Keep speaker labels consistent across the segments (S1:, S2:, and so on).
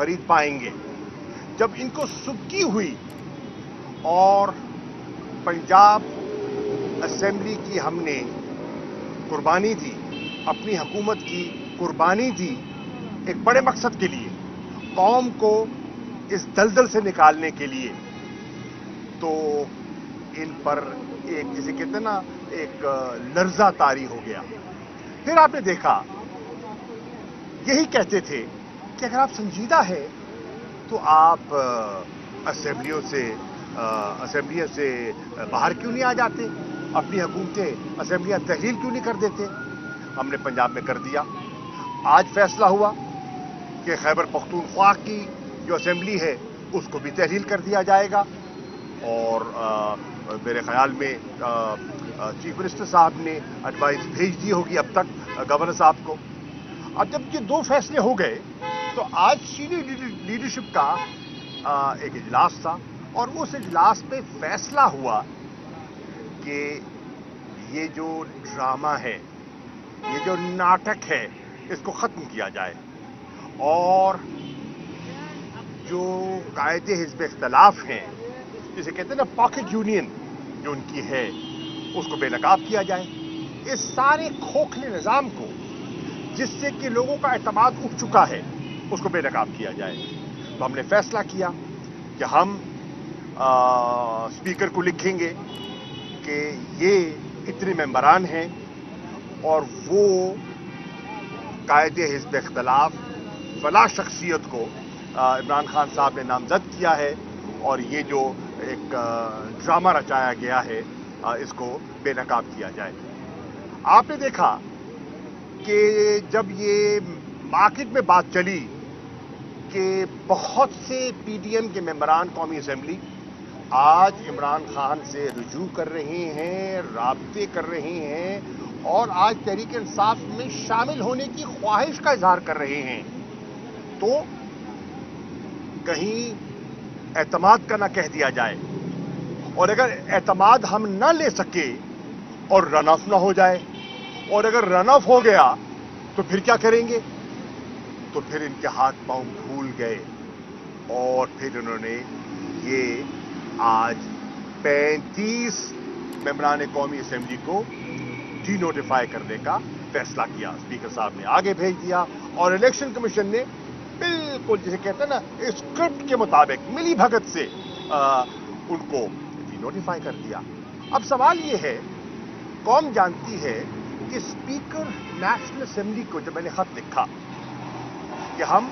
S1: खरीद पाएंगे। जब इनको सुबकी हुई और पंजाब असेंबली की हमने कुर्बानी दी, अपनी हुकूमत की कुर्बानी दी एक बड़े मकसद के लिए, कौम को इस दलदल से निकालने के लिए, तो इन पर एक जिसे कहते हैं ना एक लर्जा तारी हो गया। फिर आपने देखा यही कहते थे कि अगर आप संजीदा है तो आप असेंबलियों से बाहर क्यों नहीं आ जाते, अपनी हुकूमतें असेंबलियां तहलील क्यों नहीं कर देते। हमने पंजाब में कर दिया। आज फैसला हुआ कि खैबर पख्तूनख्वा की जो असेंबली है उसको भी तहलील कर दिया जाएगा और मेरे ख्याल में चीफ मिनिस्टर साहब ने एडवाइस भेज दी होगी अब तक गवर्नर साहब को। अब जब ये दो फैसले हो गए तो आज सीनियर लीडरशिप का एक इजलास था और उस इजलास पे फैसला हुआ कि ये जो ड्रामा है, ये जो नाटक है, इसको खत्म किया जाए और जो कायदे हिज़्ब इख्तिलाफ हैं, जिसे कहते हैं ना पॉकेट यूनियन जो उनकी है, उसको बेनकाब किया जाए। इस सारे खोखले निज़ाम को जिससे कि लोगों का एतमाद उठ चुका है उसको बेनकाब किया जाए। तो हमने फैसला किया कि हम स्पीकर को लिखेंगे कि ये इतने मेंबरान हैं और वो कायदे हिज़्ब इख्तिलाफ फला शख्सियत को इमरान खान साहब ने नामजद किया है और ये जो एक ड्रामा रचाया गया है इसको बेनकाब किया जाए। आपने देखा कि जब ये मार्केट में बात चली कि बहुत से पीडीएम के मेंबरान कौमी असेंबली आज इमरान खान से रुजू कर रहे हैं, राब्ते कर रहे हैं और आज तहरीक इंसाफ में शामिल होने की ख्वाहिश का इजहार कर रहे हैं, तो कहीं एतमाद का ना कह दिया जाए और अगर एतमाद हम ना ले सके और रन ऑफ ना हो जाए और अगर रन ऑफ हो गया तो फिर क्या करेंगे। तो फिर इनके हाथ पांव फूल गए और फिर उन्होंने ये आज 35 मेंबरान कौमी असेंबली को डी नोटिफाई करने का फैसला किया। स्पीकर साहब ने आगे भेज दिया और इलेक्शन कमीशन ने बिल्कुल जिसे कहते हैं ना स्क्रिप्ट के मुताबिक मिली भगत से उनको डी नोटिफाई कर दिया। अब सवाल ये है, कौम जानती है कि स्पीकर नेशनल असेंबली को जब मैंने खत लिखा कि हम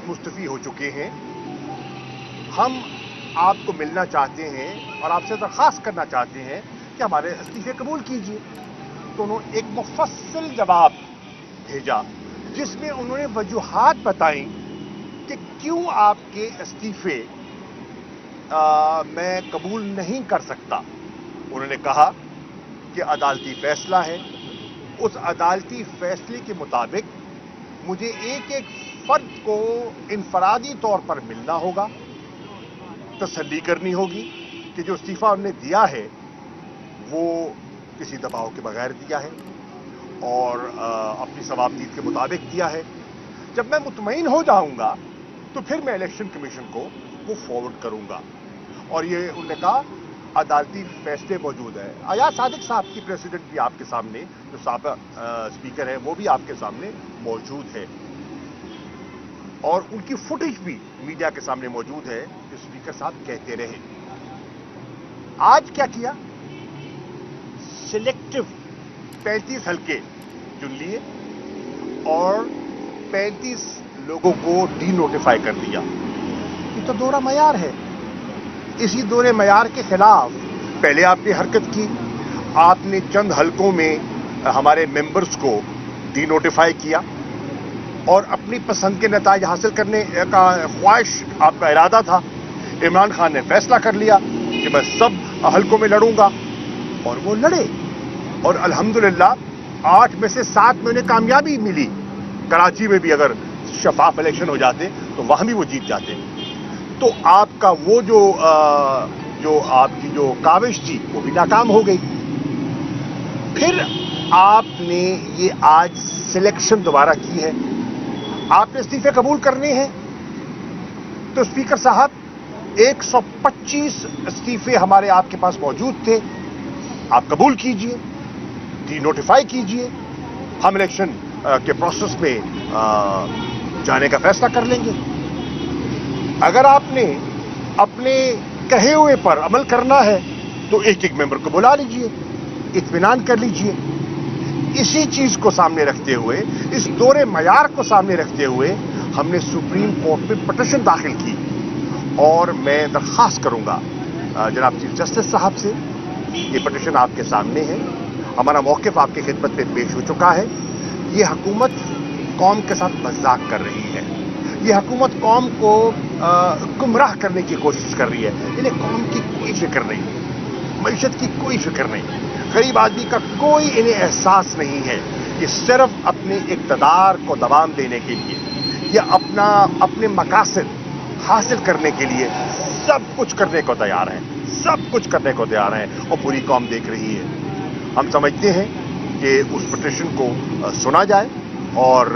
S1: मुस्तफी हो चुके हैं, हम आपको मिलना चाहते हैं और आपसे दरख्वास्त करना चाहते हैं कि हमारे इस्तीफे कबूल कीजिए, तो उन्होंने एक मुफस्सल जवाब भेजा जिसमें उन्होंने वजूहात बताई कि क्यों आपके इस्तीफे मैं कबूल नहीं कर सकता। उन्होंने कहा कि अदालती फैसला है, उस अदालती फैसले के मुताबिक मुझे एक एक फर्द को इनफरादी तौर पर मिलना होगा, तसल्ली करनी होगी कि जो इस्तीफा उन्होंने दिया है वो किसी दबाव के बगैर दिया है और अपनी सवाबदीद के मुताबिक दिया है। जब मैं मुतमईन हो जाऊंगा तो फिर मैं इलेक्शन कमीशन को वो फॉरवर्ड करूंगा। और ये उन्होंने कहा अदालती फैसले मौजूद है। अयाज सादिक साहब की प्रेसिडेंट भी आपके सामने, जो साबिक स्पीकर है वो भी आपके सामने मौजूद है और उनकी फुटेज भी मीडिया के सामने मौजूद है जो स्पीकर साहब कहते रहे। आज क्या किया, सिलेक्टिव 35 हल्के चुन लिए और 35 लोगों को डी नोटिफाई कर दिया। ये तो दोहरा मयार है। इसी दोहरे मयार के खिलाफ पहले आपने हरकत की, आपने चंद हलकों में हमारे मेंबर्स को डी नोटिफाई किया और अपनी पसंद के नताइज हासिल करने का ख्वाहिश आपका इरादा था। इमरान खान ने फैसला कर लिया कि मैं सब हलकों में लड़ूंगा और वो लड़े और अल्हम्दुलिल्लाह 8 में से 7 में उन्हें कामयाबी मिली। कराची में भी अगर शफाफ इलेक्शन हो जाते तो वहां भी वो जीत जाते। तो आपका वो जो आपकी जो काविश थी वो भी नाकाम हो गई। फिर आपने ये आज सिलेक्शन दोबारा की है, आपने इस्तीफे कबूल करने हैं तो स्पीकर साहब 125 इस्तीफे हमारे आपके पास मौजूद थे, आप कबूल कीजिए, डी नोटिफाई कीजिए, हम इलेक्शन के प्रोसेस में जाने का फैसला कर लेंगे। अगर आपने अपने कहे हुए पर अमल करना है तो एक एक मेंबर को बुला लीजिए, इत्मीनान कर लीजिए। इसी चीज को सामने रखते हुए, इस दोहरे मयार को सामने रखते हुए हमने सुप्रीम कोर्ट में पिटीशन दाखिल की और मैं दरख्वास्त करूंगा जनाब चीफ जस्टिस साहब से, ये पिटीशन आपके सामने है, हमारा मौक़िफ़ आपकी खिदमत में पेश हो चुका है। ये हुकूमत कौम के साथ मजाक कर रही है, ये हुकूमत कौम को गुमराह करने की कोशिश कर रही है। इन्हें कौम की कोई फिक्र नहीं, मईशत की कोई फिक्र नहीं, गरीब आदमी का कोई इन्हें एहसास नहीं है। ये सिर्फ अपने इक़्तिदार को दबाम देने के लिए या अपने मकासद हासिल करने के लिए सब कुछ करने को तैयार हैं, सब कुछ करने को तैयार हैं और पूरी कौम देख रही है। हम समझते हैं कि उस पिटीशन को सुना जाए और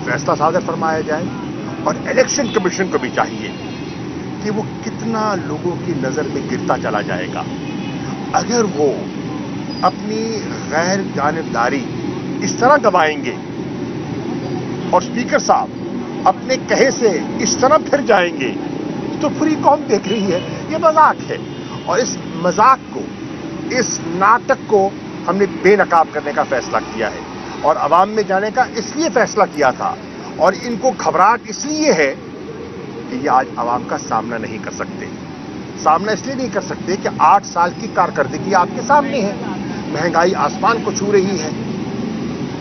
S1: फैसला सादर फरमाया जाए और इलेक्शन कमीशन को भी चाहिए कि वो कितना लोगों की नजर में गिरता चला जाएगा अगर वो अपनी गैर जानिबदारी इस तरह दबाएंगे और स्पीकर साहब अपने कहे से इस तरह फिर जाएंगे तो पूरी कौम देख रही है। ये मजाक है और इस मजाक को, इस नाटक को हमने बेनकाब करने का फैसला किया है और अवाम में जाने का इसलिए फैसला किया था और इनको घबराहट इसलिए है कि ये आज अवाम का सामना नहीं कर सकते। सामना इसलिए नहीं कर सकते कि 8 साल की कारकर्दगी आपके सामने है, महंगाई आसमान को छू रही है,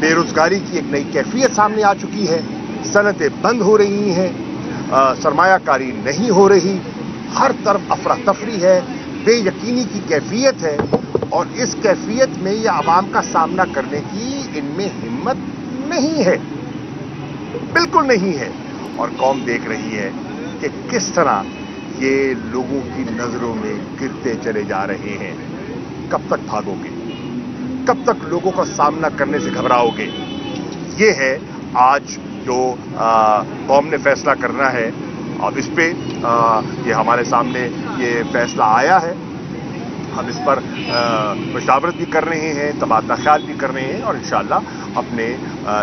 S1: बेरोजगारी की एक नई कैफियत सामने आ चुकी है, सनतें बंद हो रही हैं, सरमायाकारी नहीं हो रही, हर तरफ अफरा तफरी है, बेयकीनी की कैफियत है और इस कैफियत में यह आवाम का सामना करने की इनमें हिम्मत नहीं है, बिल्कुल नहीं है। और कौम देख रही है कि किस तरह ये लोगों की नजरों में गिरते चले जा रहे हैं। कब तक भागोगे, कब तक लोगों का सामना करने से घबराओगे? ये है आज जो कौम ने फैसला करना है। अब इस पे ये हमारे सामने ये फैसला आया है, हम इस पर मशावरत भी कर रहे हैं, तबादला ख्याल भी कर रहे हैं और इंशाअल्लाह अपने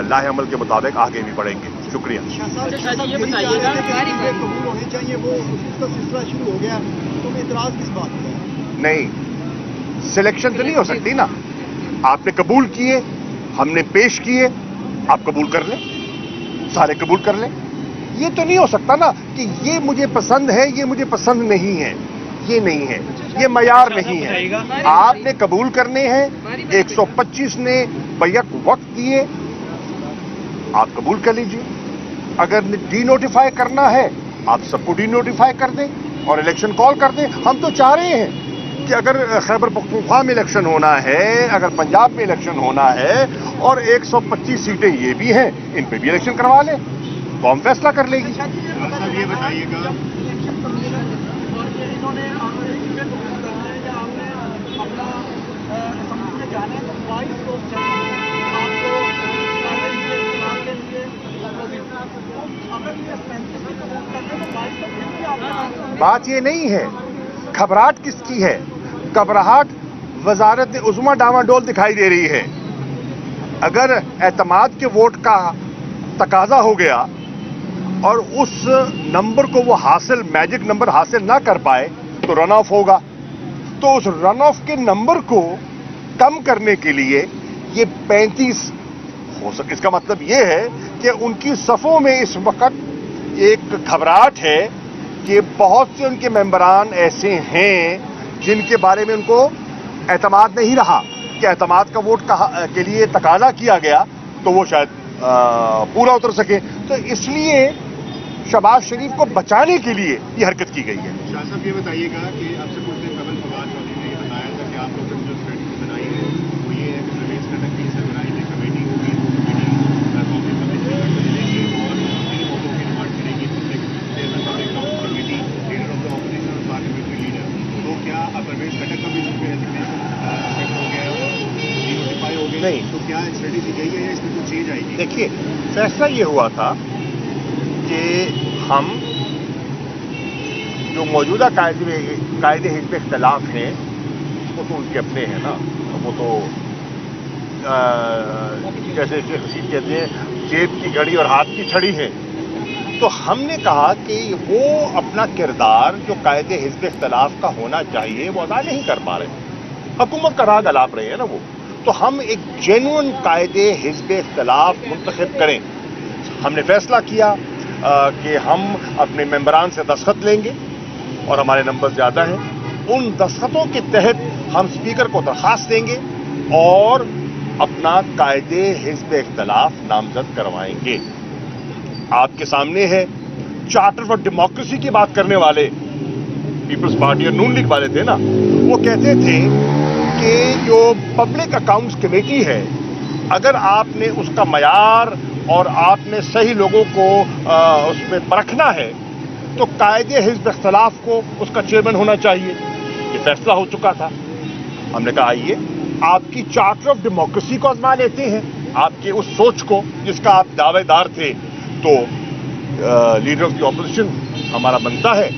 S1: लाहे अमल के मुताबिक आगे भी बढ़ेंगे। शुक्रिया।
S2: ये बताइएगा
S3: कबूल होने चाहिए, वो उसका सिलसिला शुरू हो गया, तो इतराज किस बात का है?
S1: नहीं, सिलेक्शन तो नहीं हो सकती ना। आपने कबूल किए, हमने पेश किए, आप कबूल कर लें, सारे कबूल कर लें। ये तो नहीं हो सकता ना कि ये मुझे पसंद है, ये मुझे पसंद नहीं है। ये नहीं है, ये मयार नहीं है। आपने कबूल करने हैं, 125 ने बैक वक्त दिए, आप कबूल कर लीजिए। अगर डी नोटिफाई करना है, आप सबको डी नोटिफाई कर दें और इलेक्शन कॉल कर दें। हम तो चाह रहे हैं कि अगर खैबर पख्तूनख्वा में इलेक्शन होना है, अगर पंजाब में इलेक्शन होना है और 125 सीटें ये भी हैं, इन पे भी इलेक्शन करवा लें, कौम फैसला कर लेगी।
S3: ये बताइएगा
S1: बात ये नहीं है, घबराहट किसकी है? घबराहट वजारत उज़्मा डामाडोल दिखाई दे रही है। अगर एतमाद के वोट का तकाजा हो गया और उस नंबर को वो हासिल, मैजिक नंबर हासिल ना कर पाए तो रन ऑफ होगा। तो उस रन ऑफ के नंबर को कम करने के लिए ये 35 हो सके। इसका मतलब ये है कि उनकी सफ़ों में इस वक्त एक घबराहट है कि बहुत से उनके मेंबरान ऐसे हैं जिनके बारे में उनको एतमाद नहीं रहा कि एतमाद का वोट के लिए तकाजा किया गया तो वो शायद पूरा उतर सके। तो इसलिए शहबाज शरीफ को बचाने के लिए ये हरकत की गई है।
S3: शाह साहब ये बताइएगा कि आपसे कुछ दिन कबल फवाद चौधरी ने ये बताया था कि आप लोगों ने जो स्ट्रेटजी बनाई है वो ये है कि प्रवेश कंडक्ट की सरबराही में कमेटी होगी, वो कमेटी कॉपी पब्लिश करेगी और इन वोटों की रिमांड करेगी chairman public council committee, leader of the opposition और पार्लियामेंट्री लीडर। तो क्या प्रवेश कंडक्ट का भी उसमें रेजिग्नेशन हो गया और नोटिफाई हो गया?
S1: नहीं,
S3: तो क्या स्ट्रेटेजी यही है या इसमें कुछ चेंज आएगी?
S1: देखिए, फैसला ये हुआ था कि हम जो मौजूदा कायदे हिज़्ब इख्तिलाफ हैं वो तो उनके अपने हैं ना, वो तो जैसे शेख रशीद कहते हैं जेब की घड़ी और हाथ की छड़ी है। तो हमने कहा कि वो अपना किरदार जो कायदे हिज़्ब इख्तिलाफ का होना चाहिए वो अदा नहीं कर पा रहे, हुकूमत का राग अलाप रहे हैं ना वो। तो हम एक जेन्युइन कायदे हिज़्ब इख्तिलाफ मुंतखब करें। हमने फैसला किया कि हम अपने मेंबरान से दस्तखत लेंगे और हमारे नंबर ज़्यादा हैं, उन दस्तखतों के तहत हम स्पीकर को दरख्वास्त देंगे और अपना कायदे हिज़्ब इख्तिलाफ नामजद करवाएंगे। आपके सामने है चार्टर फॉर डेमोक्रेसी की बात करने वाले पीपल्स पार्टी और नून लीग वाले थे ना, वो कहते थे कि जो पब्लिक अकाउंट्स कमेटी है, अगर आपने उसका मयार और आपने सही लोगों को उसमें परखना है तो कायदे हिज़्ब इख्तिलाफ को उसका चेयरमैन होना चाहिए। ये फैसला हो चुका था। हमने कहा आइए आपकी चार्टर ऑफ डेमोक्रेसी को आजमा लेते हैं, आपके उस सोच को जिसका आप दावेदार थे। तो लीडर ऑफ द ऑपोजिशन हमारा बनता है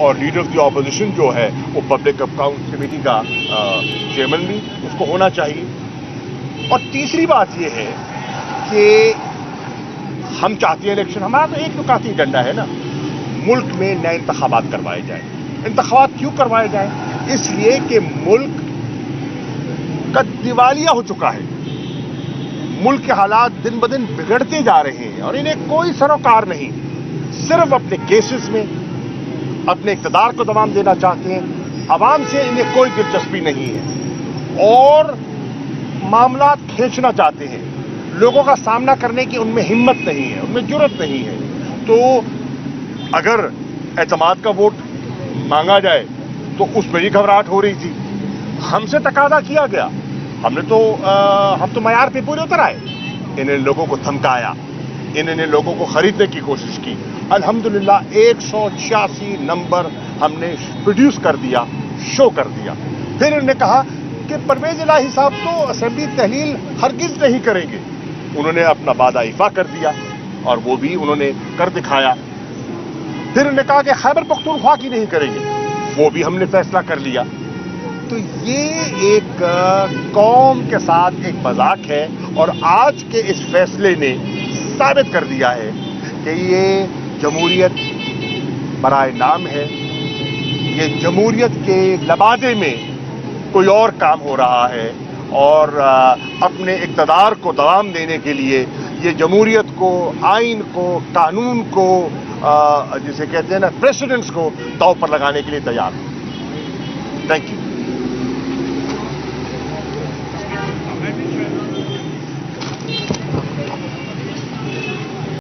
S1: और लीडर ऑफ द ऑपोजिशन जो है वो पब्लिक अकाउंट कमेटी का चेयरमैन भी उसको होना चाहिए। और तीसरी बात यह है कि हम चाहते हैं इलेक्शन, हमारा तो एक नुकाती एजेंडा है ना, मुल्क में नए इंतखाबात करवाए जाए। इंतखाबात क्यों करवाए जाए? इसलिए कि मुल्क का दिवालिया हो चुका है, मुल्क के हालात दिन ब दिन बिगड़ते जा रहे हैं और इन्हें कोई सरोकार नहीं, सिर्फ अपने केसेस में अपने इक़्तिदार को दवाम देना चाहते हैं। अवाम से इन्हें कोई दिलचस्पी नहीं है और मामला खींचना चाहते हैं। लोगों का सामना करने की उनमें हिम्मत नहीं है, उनमें जुर्रत नहीं है। तो अगर एतमाद का वोट मांगा जाए तो उसमें भी घबराहट हो रही थी। हमसे तकादा किया गया, हम तो मयार पे पूरे उतर आए। इन्होंने लोगों को धमकाया, इन्होंने लोगों को खरीदने की कोशिश की। अल्हम्दुलिल्लाह 186 नंबर हमने प्रोड्यूस कर दिया, शो कर दिया। फिर इन्होंने कहा कि परवेज इलाही साहब तो असेंबली तहलील हरगिज नहीं करेंगे। उन्होंने अपना वादा इफा कर दिया और वो भी उन्होंने कर दिखाया। फिर उन्होंने कहा कि खैबर पख्तूनख्वा की नहीं करेंगे, वो भी हमने फैसला कर लिया। तो ये एक कौम के साथ एक मजाक है और आज के इस फैसले ने साबित कर दिया है कि ये जमहूरियत बराए नाम है, ये जमहूरियत के लबादे में कोई और काम हो रहा है और अपने इक़्तिदार को दवाम देने के लिए ये जमहूरियत को, आइन को, कानून को, जिसे कहते हैं ना प्रेसिडेंट्स को दांव पर लगाने के लिए तैयार है। Thank you.